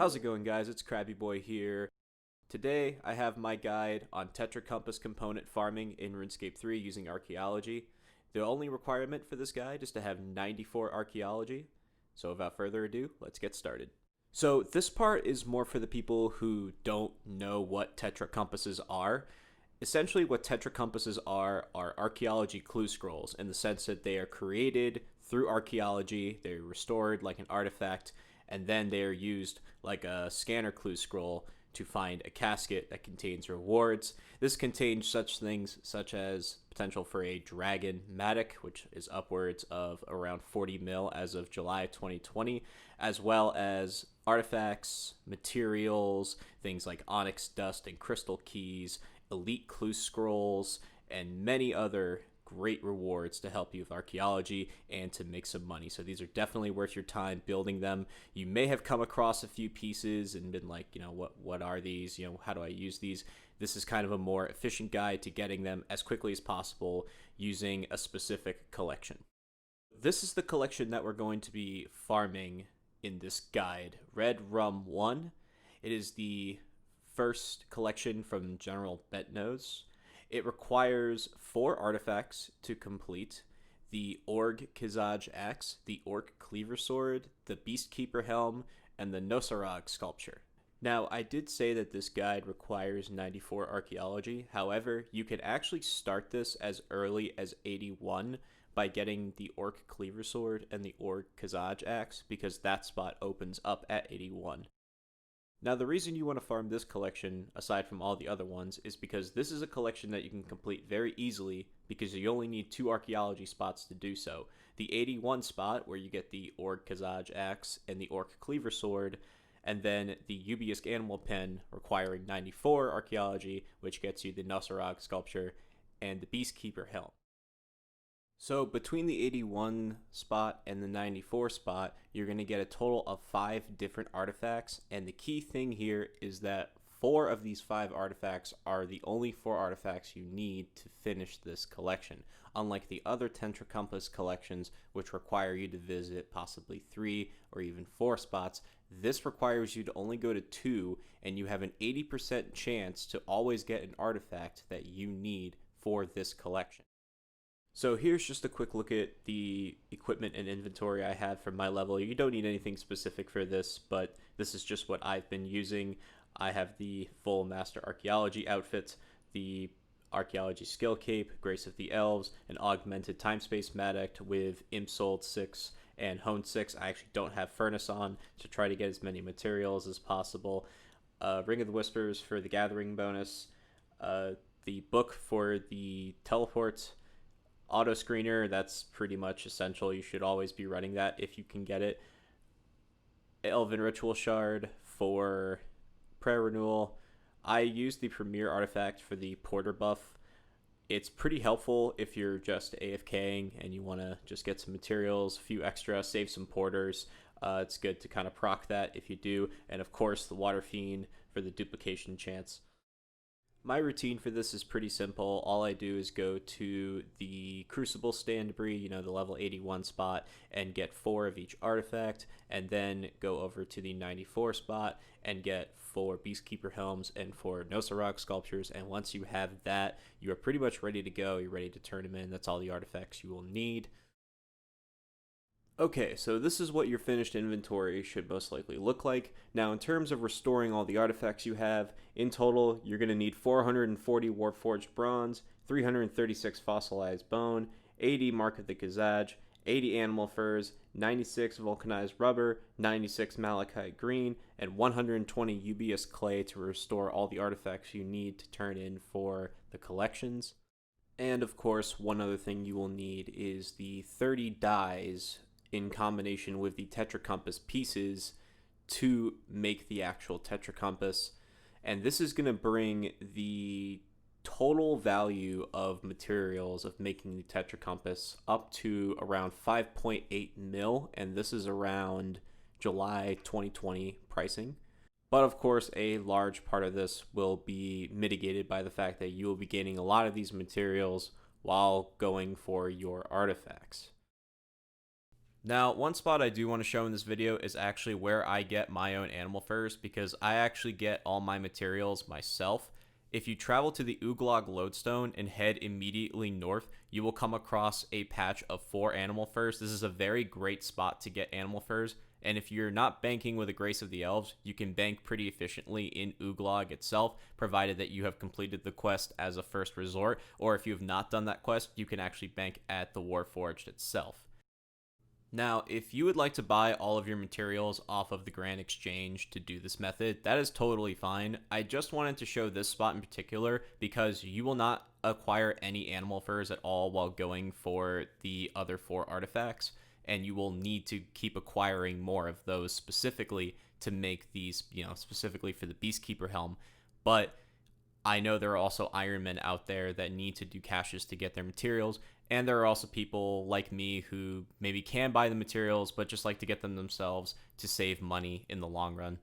How's it going, guys? It's Krabby Boy here. Today, I have my guide on Tetracompass component farming in RuneScape 3 using archaeology. The only requirement for this guide is to have 94 archaeology. So without further ado, let's get started. So this part is more for the people who don't know what Tetracompasses are. Essentially, what Tetracompasses are archaeology clue scrolls in the sense that they are created through archaeology, they're restored like an artifact, and then they are used like a scanner clue scroll to find a casket that contains rewards. This contains such things such as potential for a dragon matic, which is upwards of around 40 mil as of July 2020, as well as artifacts, materials, things like onyx dust and crystal keys, elite clue scrolls, and many other great rewards to help you with archaeology and to make some money. So these are definitely worth your time building them. You may have come across a few pieces and been like, what are these? How do I use these? This is kind of a more efficient guide to getting them as quickly as possible using a specific collection. This is the collection that we're going to be farming in this guide, Red Rum 1. It is the first collection from General Betnose. It requires 4 artifacts to complete: the Org Kizaj Axe, the Orc Cleaver Sword, the Beastkeeper Helm, and the Nosarog Sculpture. Now, I did say that this guide requires 94 archaeology. However, you can actually start this as early as 81 by getting the Orc Cleaver Sword and the Org Kizaj Axe, because that spot opens up at 81. Now, the reason you want to farm this collection, aside from all the other ones, is because this is a collection that you can complete very easily because you only need 2 archaeology spots to do so. The 81 spot, where you get the Org Kizaj Axe and the Orc Cleaver Sword, and then the Ubiusk Animal Pen, requiring 94 archaeology, which gets you the Nosarog Sculpture and the Beastkeeper Helm. So between the 81 spot and the 94 spot, you're going to get a total of 5 different artifacts. And the key thing here is that 4 of these 5 artifacts are the only 4 artifacts you need to finish this collection. Unlike the other Tetracompass collections, which require you to visit possibly 3 or even 4 spots, this requires you to only go to 2, and you have an 80% chance to always get an artifact that you need for this collection. So here's just a quick look at the equipment and inventory I have for my level. You don't need anything specific for this, but this is just what I've been using. I have the full Master Archaeology outfit, the Archaeology Skill Cape, Grace of the Elves, an augmented Time Space Matic with Imsold 6 and Hone 6. I actually don't have Furnace on to try to get as many materials as possible. Ring of the Whispers for the Gathering bonus, the book for the teleport, auto screener, that's pretty much essential. You should always be running that if you can get it. Elven Ritual Shard for prayer renewal. I use the Premier artifact for the Porter buff. It's pretty helpful if you're just AFKing and you want to just get some materials, a few extra, save some porters. It's good to kind of proc that if you do. And of course, the Water Fiend for the duplication chance. My routine for this is pretty simple. All I do is go to the Crucible Stand Debris, the level 81 spot, and get 4 of each artifact, and then go over to the 94 spot and get 4 Beastkeeper Helms and 4 Nosarog Sculptures. And once you have that, you are pretty much ready to go. You're ready to turn them in. That's all the artifacts you will need. Okay, so this is what your finished inventory should most likely look like. Now, in terms of restoring all the artifacts you have, in total, you're going to need 440 Warforged Bronze, 336 Fossilized Bone, 80 Mark of the Kizaj, 80 Animal Furs, 96 Vulcanized Rubber, 96 Malachite Green, and 120 Ubiusk Clay to restore all the artifacts you need to turn in for the collections. And of course, one other thing you will need is the 30 dies in combination with the Tetracompass pieces to make the actual Tetracompass. And this is going to bring the total value of materials of making the Tetracompass up to around 5.8 mil, and this is around July 2020 pricing. But of course, a large part of this will be mitigated by the fact that you will be gaining a lot of these materials while going for your artifacts. Now, one spot I do want to show in this video is actually where I get my own animal furs, because I actually get all my materials myself. If you travel to the Uglog Lodestone and head immediately north, you will come across a patch of 4 animal furs. This is a very great spot to get animal furs, and if you're not banking with the Grace of the Elves, you can bank pretty efficiently in Uglog itself, provided that you have completed the quest as a first resort, or if you have not done that quest, you can actually bank at the Warforged itself. Now, if you would like to buy all of your materials off of the Grand Exchange to do this method, that is totally fine. I just wanted to show this spot in particular because you will not acquire any animal furs at all while going for the other 4 artifacts, and you will need to keep acquiring more of those specifically to make these, specifically for the Beastkeeper helm. But I know there are also Iron Men out there that need to do caches to get their materials, and there are also people like me who maybe can buy the materials but just like to get them themselves to save money in the long run.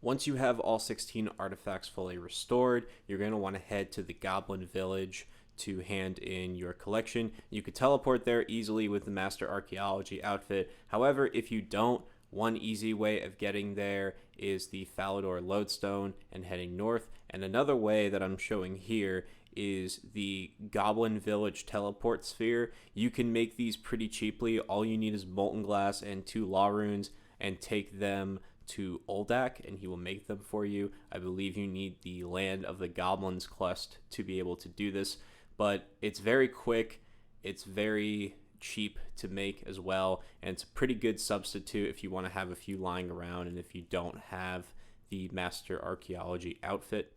Once you have all 16 artifacts fully restored, you're going to want to head to the Goblin Village to hand in your collection. You could teleport there easily with the Master Archaeology outfit. However, if you don't, one easy way of getting there is the Falador Lodestone and heading north. And another way that I'm showing here is the Goblin Village teleport sphere. You can make these pretty cheaply. All you need is molten glass and 2 law runes, and take them to Oldak and he will make them for you. I believe you need the Land of the Goblins quest to be able to do this, but it's very quick, it's very cheap to make as well, and it's a pretty good substitute if you want to have a few lying around and if you don't have the Master Archaeology outfit.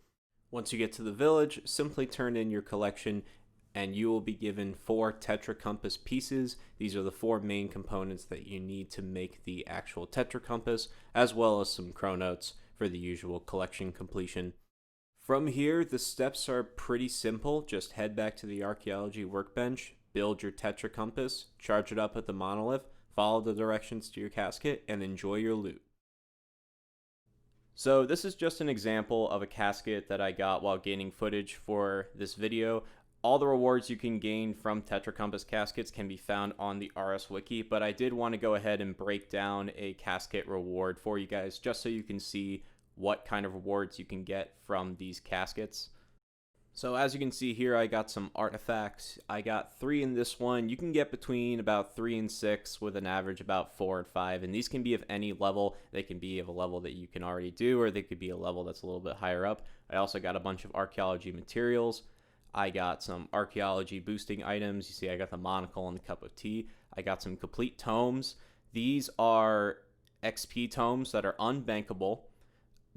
Once you get to the village, simply turn in your collection and you will be given 4 Tetracompass pieces. These are the 4 main components that you need to make the actual Tetracompass, as well as some chronotes for the usual collection completion. From here, the steps are pretty simple. Just head back to the archaeology workbench, build your Tetracompass, charge it up at the monolith, follow the directions to your casket, and enjoy your loot. So this is just an example of a casket that I got while gaining footage for this video. All the rewards you can gain from Tetracompass caskets can be found on the RS Wiki, but I did want to go ahead and break down a casket reward for you guys just so you can see what kind of rewards you can get from these caskets. So as you can see here, I got some artifacts. I got 3 in this one. You can get between about 3 and 6 with an average about 4 and 5. And these can be of any level. They can be of a level that you can already do, or they could be a level that's a little bit higher up. I also got a bunch of archaeology materials. I got some archaeology boosting items. You see I got the monocle and the cup of tea. I got some complete tomes. These are XP tomes that are unbankable,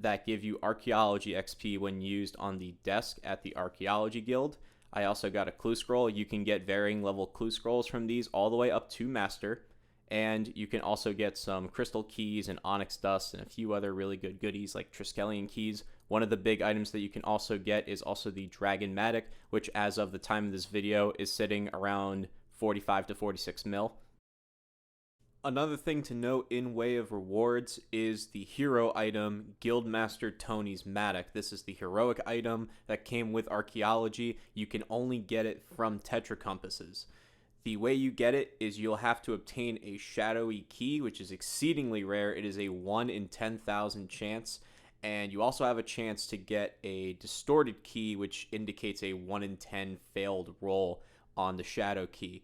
that give you archaeology XP when used on the desk at the Archaeology Guild. I also got a clue scroll. You can get varying level clue scrolls from these all the way up to master. And you can also get some crystal keys and onyx dust and a few other really good goodies like Triskelion keys. One of the big items that you can also get is also the Dragon Matic, which as of the time of this video is sitting around 45 to 46 mil. Another thing to note in way of rewards is the hero item, Guildmaster Tony's Matic. This is the heroic item that came with archaeology. You can only get it from Tetracompasses. The way you get it is you'll have to obtain a shadowy key, which is exceedingly rare. It is a 1 in 10,000 chance. And you also have a chance to get a distorted key, which indicates a 1 in 10 failed roll on the shadow key.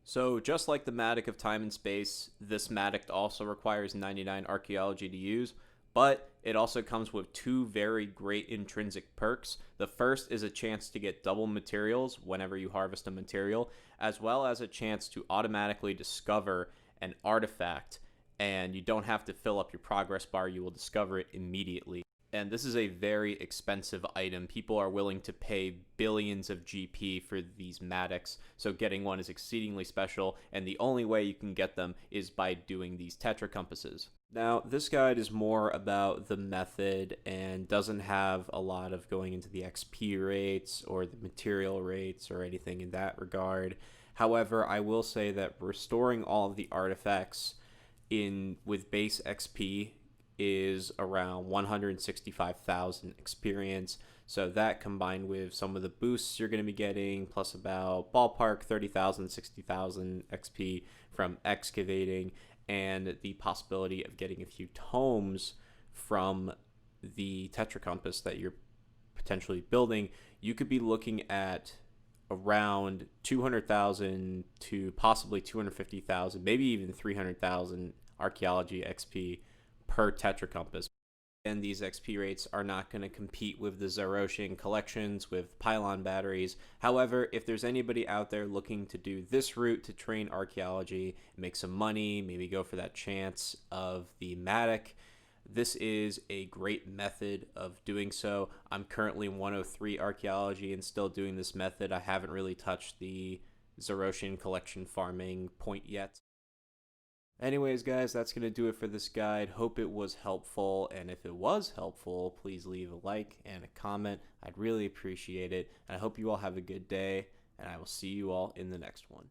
So just like the Matic of Time and Space, this Matic also requires 99 archaeology to use, but it also comes with 2 very great intrinsic perks. The first is a chance to get double materials whenever you harvest a material, as well as a chance to automatically discover an artifact, and you don't have to fill up your progress bar, you will discover it immediately. And this is a very expensive item. People are willing to pay billions of GP for these Matics, so getting one is exceedingly special, and the only way you can get them is by doing these Tetracompasses. Now, this guide is more about the method and doesn't have a lot of going into the XP rates or the material rates or anything in that regard. However, I will say that restoring all of the artifacts with base XP is around 165,000 experience. So that combined with some of the boosts you're going to be getting, plus about ballpark 30,000, 60,000 XP from excavating, and the possibility of getting a few tomes from the Tetracompass that you're potentially building, you could be looking at around 200,000 to possibly 250,000, maybe even 300,000 archaeology XP per Tetracompass. And these XP rates are not going to compete with the Zeroshian collections with pylon batteries. However, if there's anybody out there looking to do this route to train archaeology, make some money, maybe go for that chance of the Matic, this is a great method of doing so. I'm currently 103 archaeology and still doing this method. I haven't really touched the Zeroshian collection farming point yet. Anyways, guys, that's going to do it for this guide. Hope it was helpful, and if it was helpful, please leave a like and a comment. I'd really appreciate it, and I hope you all have a good day, and I will see you all in the next one.